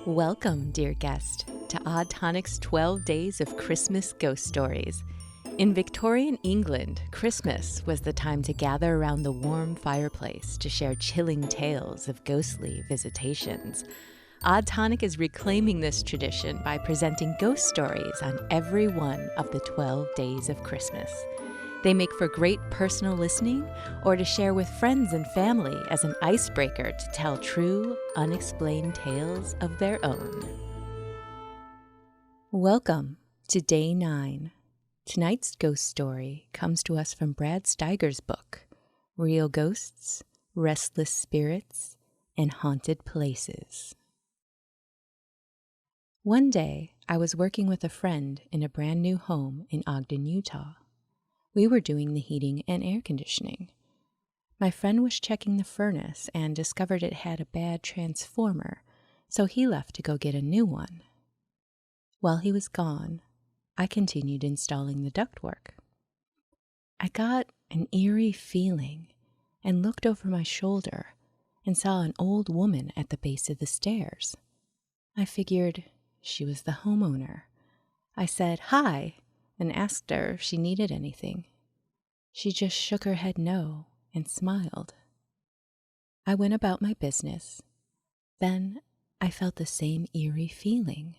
Welcome, dear guest, to Odd Tonic's 12 Days of Christmas Ghost Stories. In Victorian England, Christmas was the time to gather around the warm fireplace to share chilling tales of ghostly visitations. Odd Tonic is reclaiming this tradition by presenting ghost stories on every one of the 12 days of Christmas. They make for great personal listening or to share with friends and family as an icebreaker to tell true, unexplained tales of their own. Welcome to Day 9. Tonight's ghost story comes to us from Brad Steiger's book, Real Ghosts, Restless Spirits, and Haunted Places. One day, I was working with a friend in a brand new home in Ogden, Utah. We were doing the heating and air conditioning. My friend was checking the furnace and discovered it had a bad transformer, so he left to go get a new one. While he was gone, I continued installing the ductwork. I got an eerie feeling and looked over my shoulder and saw an old woman at the base of the stairs. I figured she was the homeowner. I said hi and asked her if she needed anything. She just shook her head no and smiled. I went about my business. Then I felt the same eerie feeling.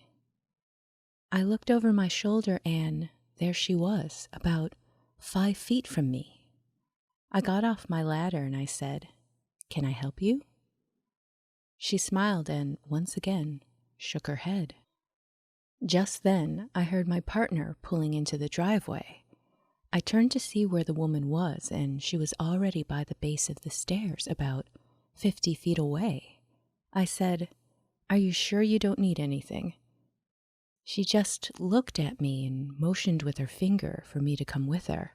I looked over my shoulder and there she was, about 5 feet from me. I got off my ladder and I said, "Can I help you?" She smiled and once again shook her head. Just then, I heard my partner pulling into the driveway. I turned to see where the woman was, and she was already by the base of the stairs, about 50 feet away. I said, "Are you sure you don't need anything?" She just looked at me and motioned with her finger for me to come with her.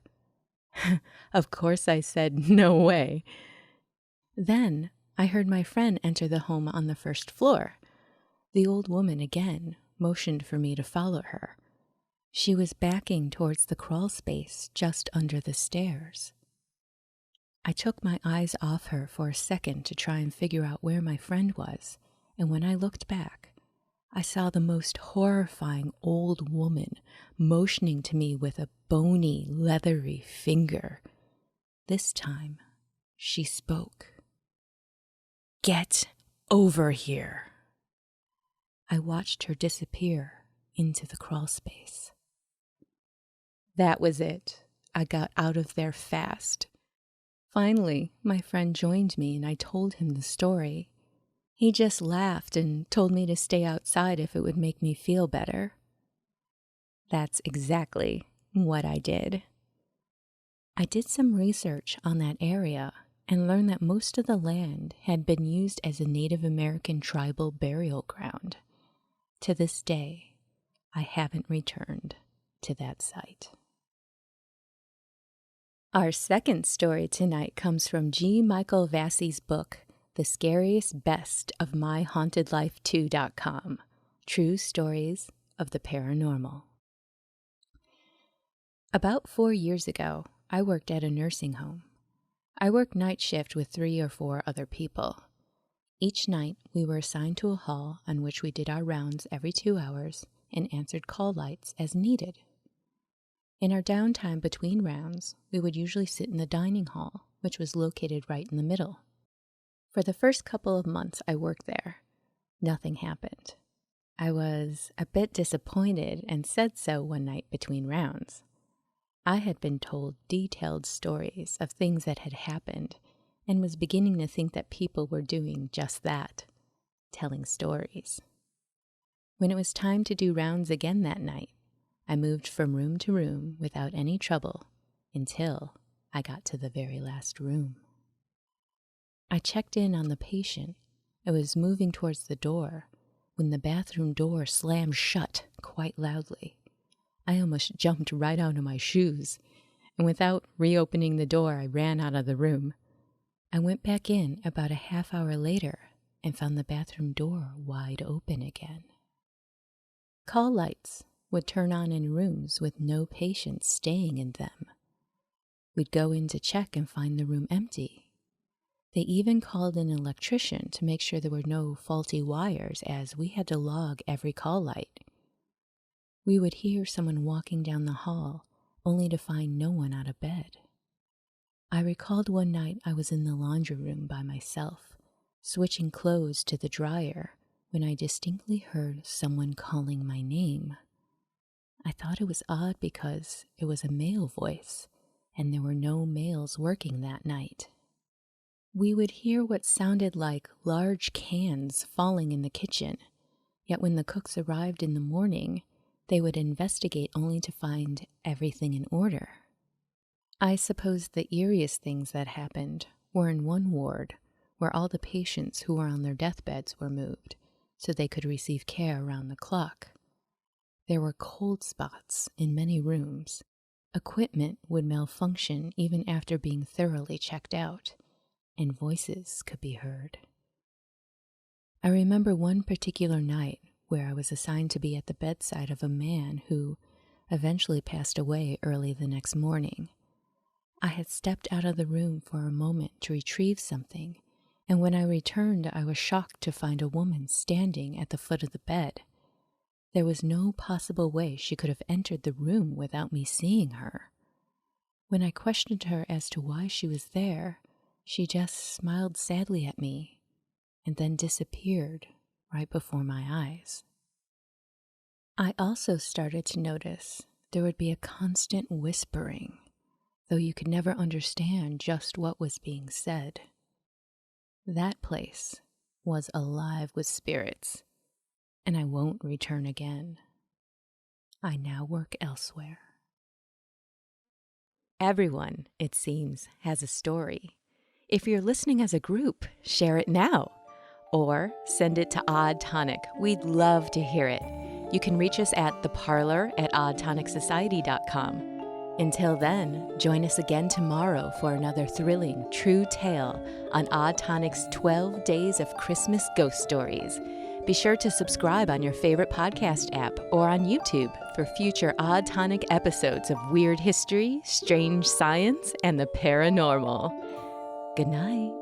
Of course, I said, "No way." Then I heard my friend enter the home on the first floor. The old woman again motioned for me to follow her. She was backing towards the crawl space just under the stairs. I took my eyes off her for a second to try and figure out where my friend was, and when I looked back, I saw the most horrifying old woman motioning to me with a bony, leathery finger. This time, she spoke. "Get over here." I watched her disappear into the crawl space. That was it. I got out of there fast. Finally, my friend joined me and I told him the story. He just laughed and told me to stay outside if it would make me feel better. That's exactly what I did. I did some research on that area and learned that most of the land had been used as a Native American tribal burial ground. To this day, I haven't returned to that site. Our second story tonight comes from G. Michael Vasey's book, The Scariest Best of MyHauntedLife2.com, True Stories of the Paranormal. About 4 years ago, I worked at a nursing home. I worked night shift with 3 or 4 other people. Each night, we were assigned to a hall on which we did our rounds every 2 hours and answered call lights as needed. In our downtime between rounds, we would usually sit in the dining hall, which was located right in the middle. For the first couple of months I worked there, nothing happened. I was a bit disappointed and said so one night between rounds. I had been told detailed stories of things that had happened and was beginning to think that people were doing just that, telling stories. When it was time to do rounds again that night, I moved from room to room without any trouble until I got to the very last room. I checked in on the patient and was moving towards the door when the bathroom door slammed shut quite loudly. I almost jumped right out of my shoes, and without reopening the door, I ran out of the room. I went back in about a half hour later and found the bathroom door wide open again. Call lights would turn on in rooms with no patients staying in them. We'd go in to check and find the room empty. They even called an electrician to make sure there were no faulty wires, as we had to log every call light. We would hear someone walking down the hall, only to find no one out of bed. I recalled one night I was in the laundry room by myself, switching clothes to the dryer, when I distinctly heard someone calling my name. I thought it was odd because it was a male voice, and there were no males working that night. We would hear what sounded like large cans falling in the kitchen, yet when the cooks arrived in the morning, they would investigate only to find everything in order. I suppose the eeriest things that happened were in one ward, where all the patients who were on their deathbeds were moved, so they could receive care around the clock. There were cold spots in many rooms. Equipment would malfunction even after being thoroughly checked out, and voices could be heard. I remember one particular night where I was assigned to be at the bedside of a man who eventually passed away early the next morning. I had stepped out of the room for a moment to retrieve something, and when I returned, I was shocked to find a woman standing at the foot of the bed. There was no possible way she could have entered the room without me seeing her. When I questioned her as to why she was there, she just smiled sadly at me and then disappeared right before my eyes. I also started to notice there would be a constant whispering, though you could never understand just what was being said. That place was alive with spirits, and I won't return again. I now work elsewhere. Everyone, it seems, has a story. If you're listening as a group, share it now. Or send it to Odd Tonic. We'd love to hear it. You can reach us at theparlor@oddtonicsociety.com. Until then, join us again tomorrow for another thrilling, true tale on Odd Tonic's 12 Days of Christmas Ghost Stories. Be sure to subscribe on your favorite podcast app or on YouTube for future Odd Tonic episodes of weird history, strange science, and the paranormal. Good night.